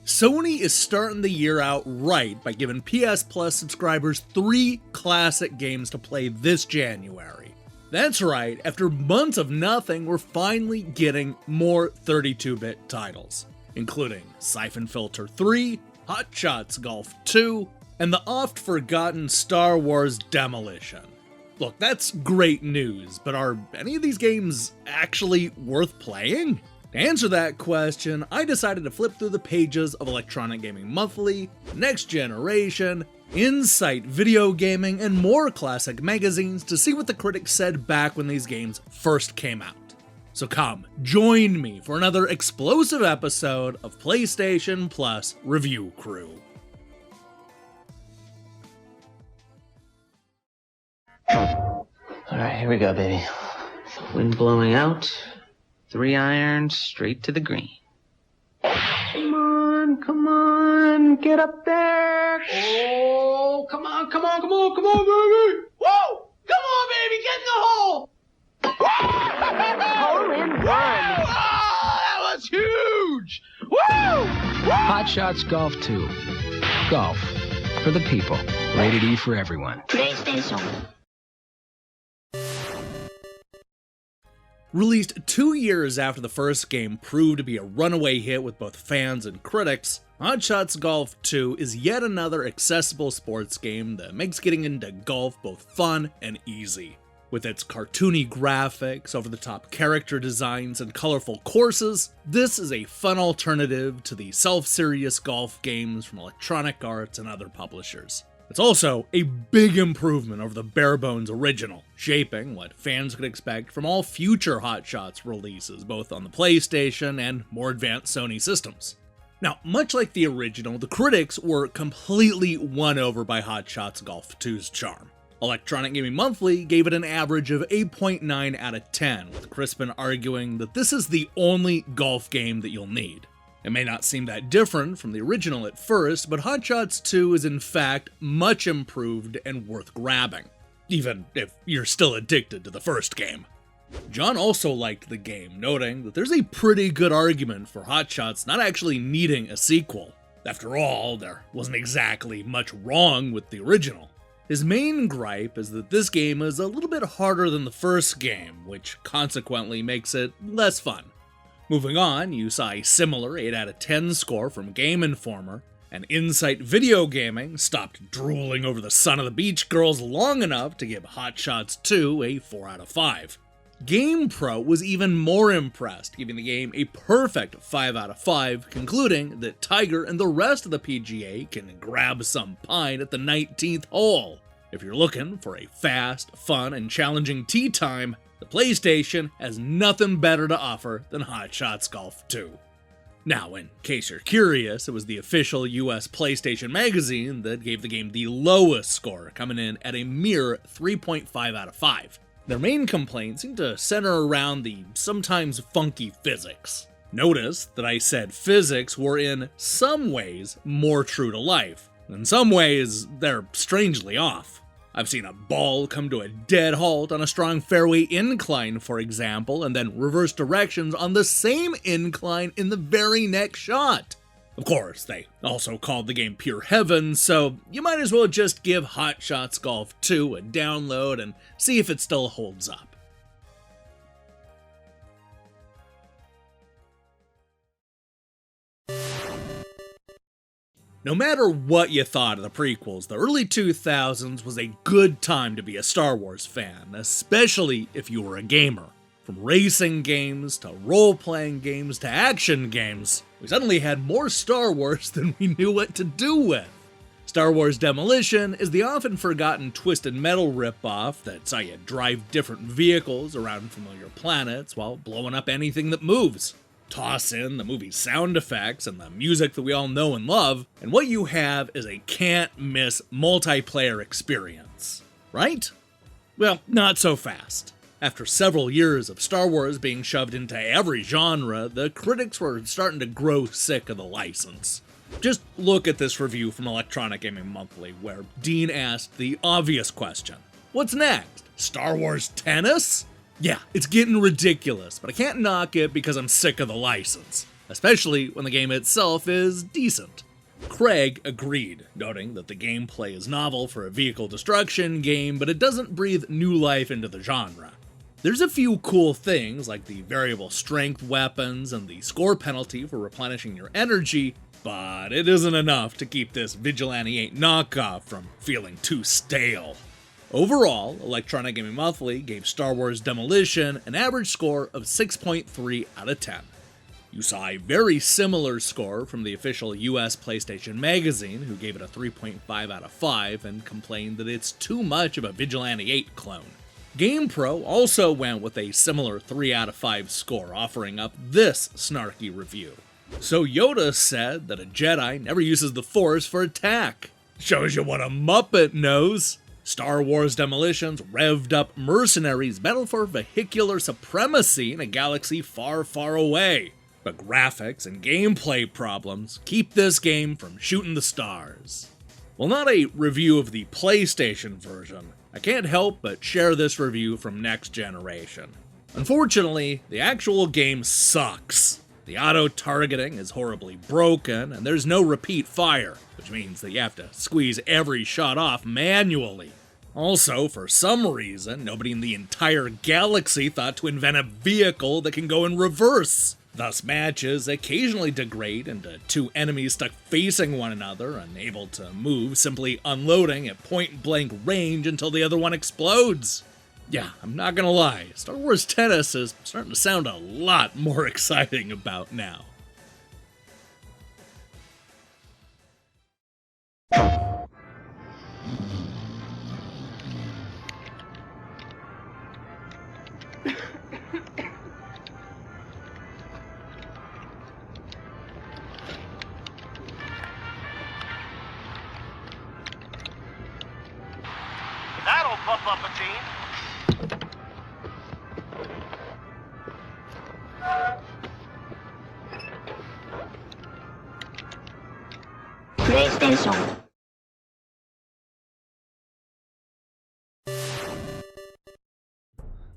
Sony is starting the year out right by giving PS Plus subscribers 3 classic games to play this January. That's right, after months of nothing, we're finally getting more 32-bit titles, including Syphon Filter 3, Hot Shots Golf 2, and the oft-forgotten Star Wars Demolition. Look, that's great news, but are any of these games actually worth playing? To answer that question, I decided to flip through the pages of Electronic Gaming Monthly, Next Generation, Insight Video Gaming, and more classic magazines to see what the critics said back when these games first came out. So come, join me for another explosive episode of PlayStation Plus Review Crew. Alright, here we go, baby. Wind blowing out, 3 irons straight to the green. Come on, get up there! Oh, come on, baby! Whoa! Come on, baby, get in the hole! Hole in one. That was huge! Woo! Hot Shots Golf 2. Golf. For the people. Rated E for everyone. PlayStation. Released 2 years after the first game proved to be a runaway hit with both fans and critics, Hot Shots Golf 2 is yet another accessible sports game that makes getting into golf both fun and easy. With its cartoony graphics, over-the-top character designs, and colorful courses, this is a fun alternative to the self-serious golf games from Electronic Arts and other publishers. It's also a big improvement over the bare-bones original, shaping what fans could expect from all future Hot Shots releases, both on the PlayStation and more advanced Sony systems. Now, much like the original, the critics were completely won over by Hot Shots Golf 2's charm. Electronic Gaming Monthly gave it an average of 8.9 out of 10, with Crispin arguing that this is the only golf game that you'll need. It may not seem that different from the original at first, but Hot Shots 2 is in fact much improved and worth grabbing, even if you're still addicted to the first game. John also liked the game, noting that there's a pretty good argument for Hot Shots not actually needing a sequel. After all, there wasn't exactly much wrong with the original. His main gripe is that this game is a little bit harder than the first game, which consequently makes it less fun. Moving on, you saw a similar 8 out of 10 score from Game Informer, and Insight Video Gaming stopped drooling over the Son of the Beach Girls long enough to give Hot Shots 2 a 4 out of 5. GamePro was even more impressed, giving the game a perfect 5 out of 5, concluding that Tiger and the rest of the PGA can grab some pine at the 19th hole. If you're looking for a fast, fun, and challenging tee time, the PlayStation has nothing better to offer than Hot Shots Golf 2. Now, in case you're curious, it was the official US PlayStation magazine that gave the game the lowest score, coming in at a mere 3.5 out of 5. Their main complaints seem to center around the sometimes funky physics. Notice that I said physics were in some ways more true to life. In some ways, they're strangely off. I've seen a ball come to a dead halt on a strong fairway incline, for example, and then reverse directions on the same incline in the very next shot. Of course, they also called the game pure heaven, so you might as well just give Hot Shots Golf 2 a download and see if it still holds up. No matter what you thought of the prequels, the early 2000s was a good time to be a Star Wars fan, especially if you were a gamer. From racing games, to role-playing games, to action games, we suddenly had more Star Wars than we knew what to do with. Star Wars Demolition is the often-forgotten Twisted Metal ripoff that saw you drive different vehicles around familiar planets while blowing up anything that moves. Toss in the movie's sound effects and the music that we all know and love, and what you have is a can't-miss multiplayer experience. Right? Well, not so fast. After several years of Star Wars being shoved into every genre, the critics were starting to grow sick of the license. Just look at this review from Electronic Gaming Monthly, where Dean asked the obvious question. What's next? Star Wars Tennis? Yeah, it's getting ridiculous, but I can't knock it because I'm sick of the license. especially when the game itself is decent. Craig agreed, noting that the gameplay is novel for a vehicle destruction game, but it doesn't breathe new life into the genre. There's a few cool things, like the variable strength weapons and the score penalty for replenishing your energy, but it isn't enough to keep this Vigilante 8 knockoff from feeling too stale. Overall, Electronic Gaming Monthly gave Star Wars Demolition an average score of 6.3 out of 10. You saw a very similar score from the official US PlayStation Magazine, who gave it a 3.5 out of 5 and complained that it's too much of a Vigilante 8 clone. GamePro also went with a similar 3 out of 5 score, offering up this snarky review. So Yoda said that a Jedi never uses the Force for attack. Shows you what a Muppet knows. Star Wars Demolition's revved up mercenaries battle for vehicular supremacy in a galaxy far, far away. But graphics and gameplay problems keep this game from shooting the stars. While not a review of the PlayStation version, I can't help but share this review from Next Generation. Unfortunately, the actual game sucks. The auto-targeting is horribly broken, and there's no repeat fire, which means that you have to squeeze every shot off manually. Also, for some reason, nobody in the entire galaxy thought to invent a vehicle that can go in reverse. Thus, matches occasionally degrade into two enemies stuck facing one another, unable to move, simply unloading at point-blank range until the other one explodes. Yeah, I'm not gonna lie, Star Wars Tennis is starting to sound a lot more exciting about now. That'll pump up a team. PlayStation.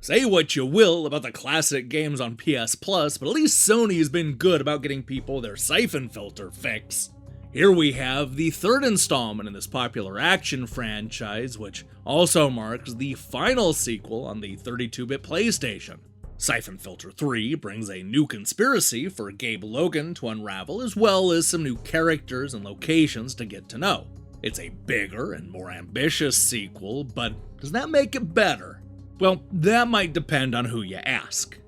Say what you will about the classic games on PS Plus, but at least Sony has been good about getting people their Syphon filter fix. Here we have the third installment in this popular action franchise, which also marks the final sequel on the 32-bit PlayStation. Syphon Filter 3 brings a new conspiracy for Gabe Logan to unravel, as well as some new characters and locations to get to know. It's a bigger and more ambitious sequel, but does that make it better? Well, that might depend on who you ask.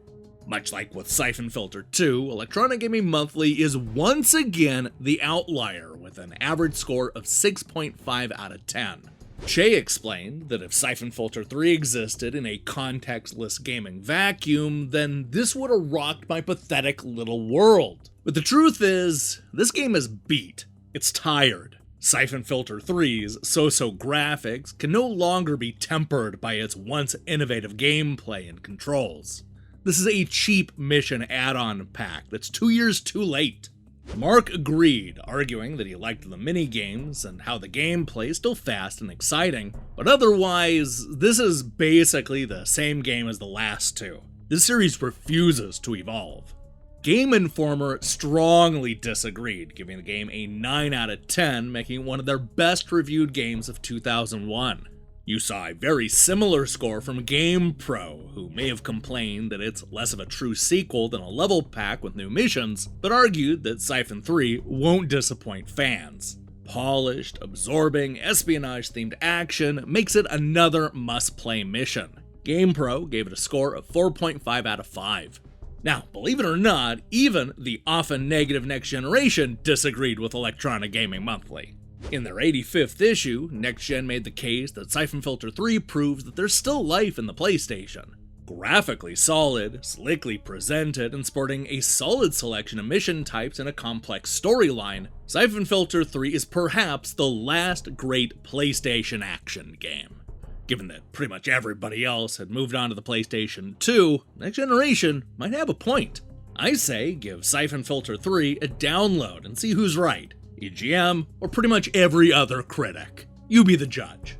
Much like with Syphon Filter 2, Electronic Gaming Monthly is once again the outlier with an average score of 6.5 out of 10. Che explained that if Syphon Filter 3 existed in a contextless gaming vacuum, then this would have rocked my pathetic little world. But the truth is, this game is beat. It's tired. Syphon Filter 3's so-so graphics can no longer be tempered by its once innovative gameplay and controls. This is a cheap mission add-on pack that's 2 years too late. Mark agreed, arguing that he liked the minigames and how the gameplay is still fast and exciting, but otherwise, this is basically the same game as the last two. This series refuses to evolve. Game Informer strongly disagreed, giving the game a 9 out of 10, making it one of their best reviewed games of 2001. You saw a very similar score from GamePro, who may have complained that it's less of a true sequel than a level pack with new missions, but argued that Syphon 3 won't disappoint fans. Polished, absorbing, espionage-themed action makes it another must-play mission. GamePro gave it a score of 4.5 out of 5. Now, believe it or not, even the often negative Next Generation disagreed with Electronic Gaming Monthly. In their 85th issue, Next Gen made the case that Syphon Filter 3 proves that there's still life in the PlayStation. Graphically solid, slickly presented, and sporting a solid selection of mission types and a complex storyline, Syphon Filter 3 is perhaps the last great PlayStation action game. Given that pretty much everybody else had moved on to the PlayStation 2, Next Generation might have a point. I say give Syphon Filter 3 a download and see who's right, EGM or pretty much every other critic. You be the judge.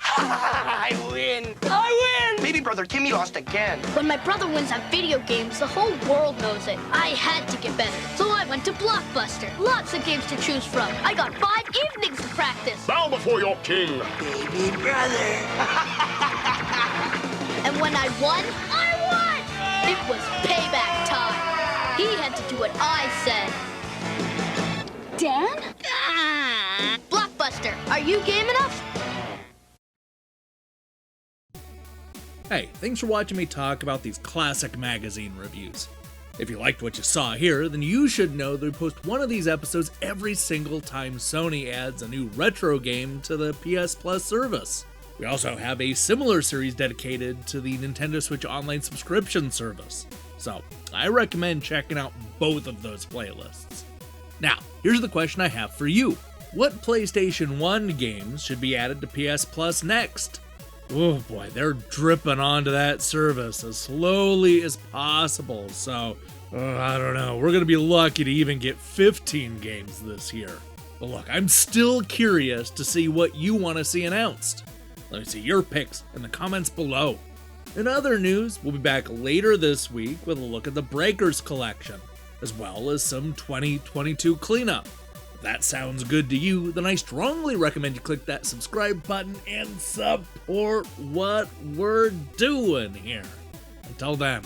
I win! I win! Baby brother Timmy lost again. When my brother wins at video games, the whole world knows it. I had to get better, so I went to Blockbuster. Lots of games to choose from. I got 5 evenings of practice. Bow before your king. Baby brother. And when I won, it was payback time. He had to do what I said. Dan? Blockbuster, are you game enough? Hey, thanks for watching me talk about these classic magazine reviews. If you liked what you saw here, then you should know that we post one of these episodes every single time Sony adds a new retro game to the PS Plus service. We also have a similar series dedicated to the Nintendo Switch Online subscription service, so I recommend checking out both of those playlists. Now, here's the question I have for you. What PlayStation 1 games should be added to PS Plus next? Oh boy, they're dripping onto that service as slowly as possible, so I don't know, we're gonna be lucky to even get 15 games this year. But look, I'm still curious to see what you want to see announced. Let me see your picks in the comments below. In other news, we'll be back later this week with a look at the Breakers collection, as well as some 2022 cleanup. If that sounds good to you, then I strongly recommend you click that subscribe button and support what we're doing here. Until then,